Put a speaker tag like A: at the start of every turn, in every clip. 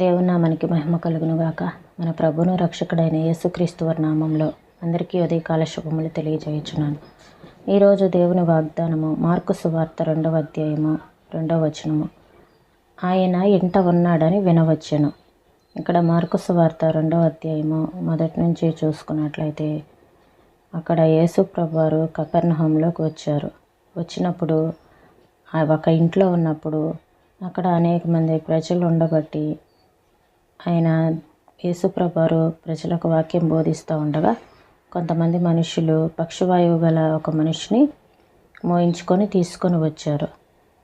A: దేవుని నామానికి మహిమ కలుగును గాక. మన ప్రభువును రక్షకుడైన యేసుక్రీస్తు వారి నామంలో అందరికీ ఉదయకాల శుభములు తెలియజేయుచున్నాను. ఈరోజు దేవుని వాగ్దానము మార్కు సువార్త 2వ అధ్యాయము 2వ వచనము. ఆయన ఇంట ఉన్నాడని వినవచ్చెను. ఇక్కడ మార్కు సువార్త 2వ అధ్యాయము మొదటి నుంచి చూసుకున్నట్లయితే అక్కడ యేసు ప్రభువారు కపెర్నహూములోకి వచ్చారు. వచ్చినప్పుడు ఒక ఇంట్లో ఉన్నప్పుడు అక్కడ అనేక మంది ప్రజలు ఉండబట్టి ఆయన యేసుప్రభువారు ప్రజలకు వాక్యం బోధిస్తూ ఉండగా కొంతమంది మనుషులు పక్షవాయువు గల ఒక మనిషిని మోయించుకొని తీసుకొని వచ్చారు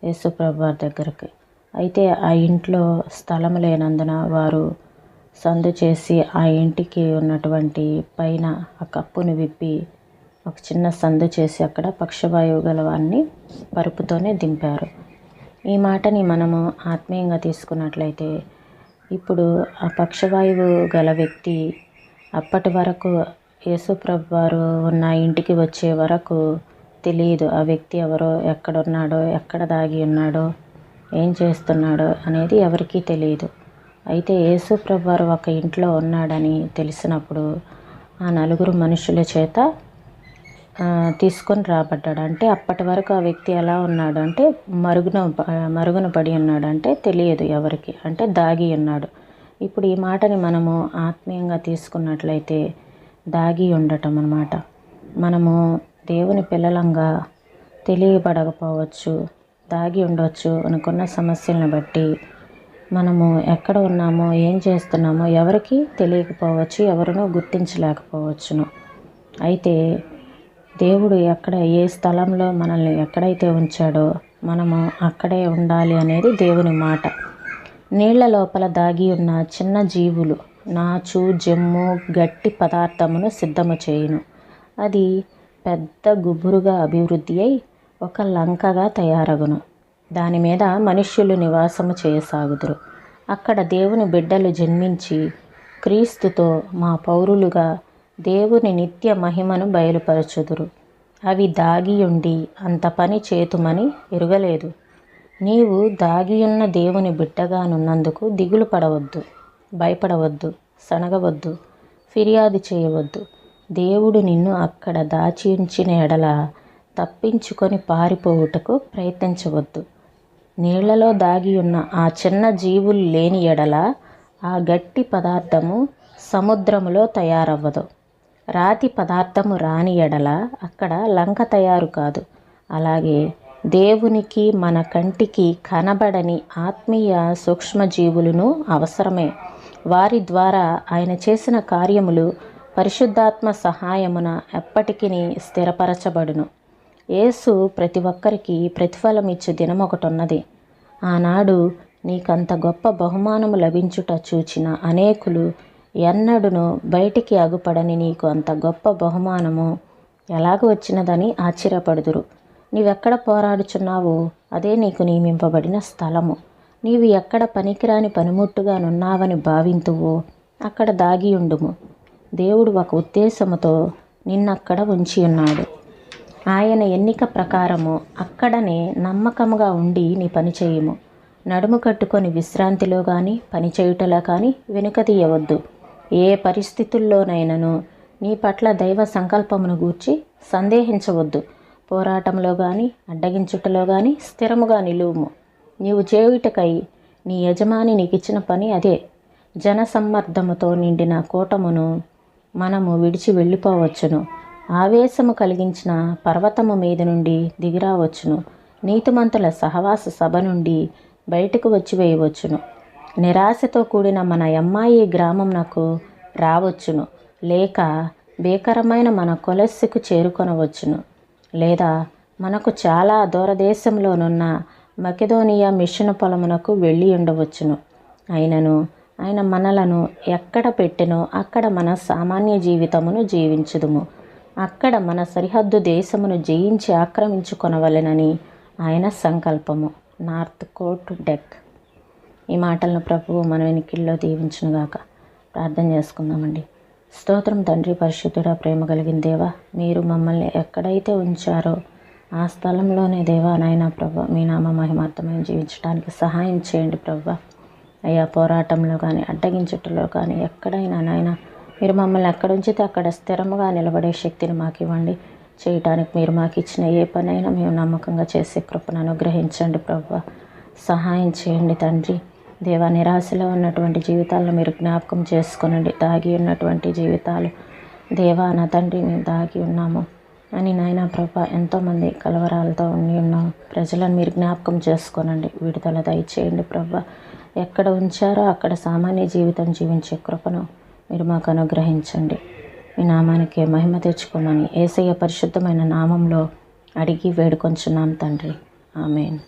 A: యేసుప్రభువారి దగ్గరికి. అయితే ఆ ఇంట్లో స్థలం లేనందున వారు సందు చేసి ఆ ఇంటికి ఉన్నటువంటి పైన ఆ కప్పును విప్పి ఒక చిన్న సందు చేసి అక్కడ పక్షవాయువు గల వారిని పరుపుతోనే దింపారు. ఈ మాటని మనము ఆత్మీయంగా తీసుకున్నట్లయితే ఇప్పుడు ఆ పక్షవాయువు గల వ్యక్తి అప్పటి వరకు యేసుప్రభువారు ఉన్న ఇంటికి వచ్చే వరకు తెలియదు ఆ వ్యక్తి ఎవరో, ఎక్కడున్నాడో, ఎక్కడ దాగి ఉన్నాడో, ఏం చేస్తున్నాడో అనేది ఎవరికీ తెలియదు. అయితే యేసుప్రభువారు ఒక ఇంట్లో ఉన్నాడని తెలిసినప్పుడు ఆ నలుగురు మనుషుల చేత తీసుకొని రాబడ్డాడు. అంటే అప్పటి వరకు ఆ వ్యక్తి ఎలా ఉన్నాడు అంటే మరుగున పడి ఉన్నాడు, అంటే తెలియదు ఎవరికి, అంటే దాగి ఉన్నాడు. ఇప్పుడు ఈ మాటని మనము ఆత్మీయంగా తీసుకున్నట్లయితే దాగి ఉండటం అన్నమాట. మనము దేవుని పిల్లలంగా తెలియబడకపోవచ్చు, దాగి ఉండవచ్చు. అనుకున్న సమస్యలను బట్టి మనము ఎక్కడ ఉన్నామో, ఏం చేస్తున్నామో ఎవరికి తెలియకపోవచ్చు, ఎవరినో గుర్తించలేకపోవచ్చును. అయితే దేవుడు ఏ స్థలంలో మనల్ని ఎక్కడైతే ఉంచాడో మనము అక్కడే ఉండాలి అనేది దేవుని మాట. నీళ్ల లోపల దాగి ఉన్న చిన్న జీవులు నాచు, జమ్ము, గట్టి పదార్థమును సిద్ధము చేయును. అది పెద్ద గుబురుగా అభివృద్ధి అయి ఒక లంకగా తయారగును. దాని మీద మనుష్యులు నివాసము చేయసాగుదురు. అక్కడ దేవుని బిడ్డలు జన్మించి క్రీస్తుతో మా పౌరులుగా దేవుని నిత్య మహిమను బయలుపరచుదురు. అవి దాగియుండి అంత పని చేతుమని ఎరుగలేదు. నీవు దాగియున్న దేవుని బిడ్డగానున్నందుకు దిగులు పడవద్దు, భయపడవద్దు, సనగవద్దు, ఫిర్యాదు చేయవద్దు. దేవుడు నిన్ను అక్కడ దాచి ఉంచిన ఎడల తప్పించుకొని పారిపోవుటకు ప్రయత్నించవద్దు. నీళ్లలో దాగి ఉన్న ఆ చిన్న జీవులు లేని ఎడల ఆ గట్టి పదార్థము సముద్రములో తయారవ్వదు. రాతి పదార్థము రాని ఎడల అక్కడ లంక తయారు కాదు. అలాగే దేవునికి మన కంటికి కనబడని ఆత్మీయ సూక్ష్మజీవులను అవసరమే. వారి ద్వారా ఆయన చేసిన కార్యములు పరిశుద్ధాత్మ సహాయమున ఎప్పటికీ స్థిరపరచబడును. యేసు ప్రతి ఒక్కరికి ప్రతిఫలం ఇచ్చే దినం ఒకటి ఉన్నది. ఆనాడు నీకంత గొప్ప బహుమానము లభించుట చూచిన అనేకులు ఎన్నడూను బయటికి అగుపడని నీకు అంత గొప్ప బహుమానము ఎలాగ వచ్చినదని ఆశ్చర్యపడుదురు. నీవెక్కడ పోరాడుచున్నావో అదే నీకు నియమింపబడిన స్థలము. నీవు ఎక్కడ పనికిరాని పనిముట్టుగా నున్నావని భావింతువో అక్కడ దాగి ఉండుము. దేవుడు ఒక ఉద్దేశముతో నిన్నక్కడ ఉంచి ఉన్నాడు. ఆయన ఎన్నిక ప్రకారము అక్కడనే నమ్మకముగా ఉండి నీ పని చేయుము. నడుము కట్టుకొని విశ్రాంతిలో కానీ పనిచేయుటలో కానీ వెనుక తీయవద్దు. ఏ పరిస్థితుల్లోనైనాను నీ పట్ల దైవ సంకల్పమును గూర్చి సందేహించవద్దు. పోరాటంలో కానీ అడ్డగించుటలో కానీ స్థిరముగా నిలువుము. నీవు చేయుటకై నీ యజమాని నీకిచ్చిన పని అదే. జనసమ్మర్దముతో నిండిన కూటమును మనము విడిచి వెళ్ళిపోవచ్చును. ఆవేశము కలిగించిన పర్వతము మీద నుండి దిగిరావచ్చును. నీతిమంతుల సహవాస సభ నుండి బయటకు వచ్చి వేయవచ్చును. నిరాశతో కూడిన మన అమ్మాయి గ్రామంనకు రావచ్చును. లేక భీకరమైన మన కొలస్సుకు చేరుకొనవచ్చును. లేదా మనకు చాలా దూరదేశంలోనున్న మకెదోనియా మిషన్ పొలమునకు వెళ్ళి ఉండవచ్చును. అయినను ఆయన మనలను ఎక్కడ పెట్టెనో అక్కడ మన సామాన్య జీవితమును జీవించుదుము. అక్కడ మన సరిహద్దు దేశమును జయించి ఆక్రమించుకొనవలెనని ఆయన సంకల్పము. Northcote Deck. ఈ మాటలను ప్రభువు మన వెనుకల్లో దీవించునుగాక. ప్రార్థన చేసుకుందామండి. స్తోత్రం తండ్రి, పరిశుద్ధుడా, ప్రేమ కలిగిన దేవా, మీరు మమ్మల్ని ఎక్కడైతే ఉంచారో ఆ స్థలంలోనే దేవా నాయన ప్రభు మీ నామ మహిమార్థమై జీవించడానికి సహాయం చేయండి ప్రభు. అయ్యా పోరాటంలో కానీ అడ్డగించుటలో కానీ ఎక్కడైనా నాయన మీరు మమ్మల్ని ఎక్కడ ఉంచితే అక్కడ స్థిరముగా నిలబడే శక్తిని మాకు ఇవ్వండి. చేయటానికి మీరు మాకు ఇచ్చిన ఏ పనైనా మేము నమ్మకంగా చేసే కృపను అనుగ్రహించండి ప్రభువా. సహాయం చేయండి తండ్రి. దేవా, నిరాశలో ఉన్నటువంటి జీవితాలను మీరు జ్ఞాపకం చేసుకొనండి. దాగి ఉన్నటువంటి జీవితాలు దేవా నా తండ్రి మేము దాగి ఉన్నాము అని నాయన ప్రభా, ఎంతోమంది కలవరాలతో ఉండి ఉన్నాం. ప్రజలను మీరు జ్ఞాపకం చేసుకోనండి, విడుదల దయచేయండి ప్రభా. ఎక్కడ ఉంచారో అక్కడ సామాన్య జీవితం జీవించే కృపను మీరు మాకు అనుగ్రహించండి. మీ నామానికి మహిమ తెచ్చుకోమని యేసయ్య పరిశుద్ధమైన నామంలో అడిగి వేడుకొంచున్నాం తండ్రి. ఆమేన్.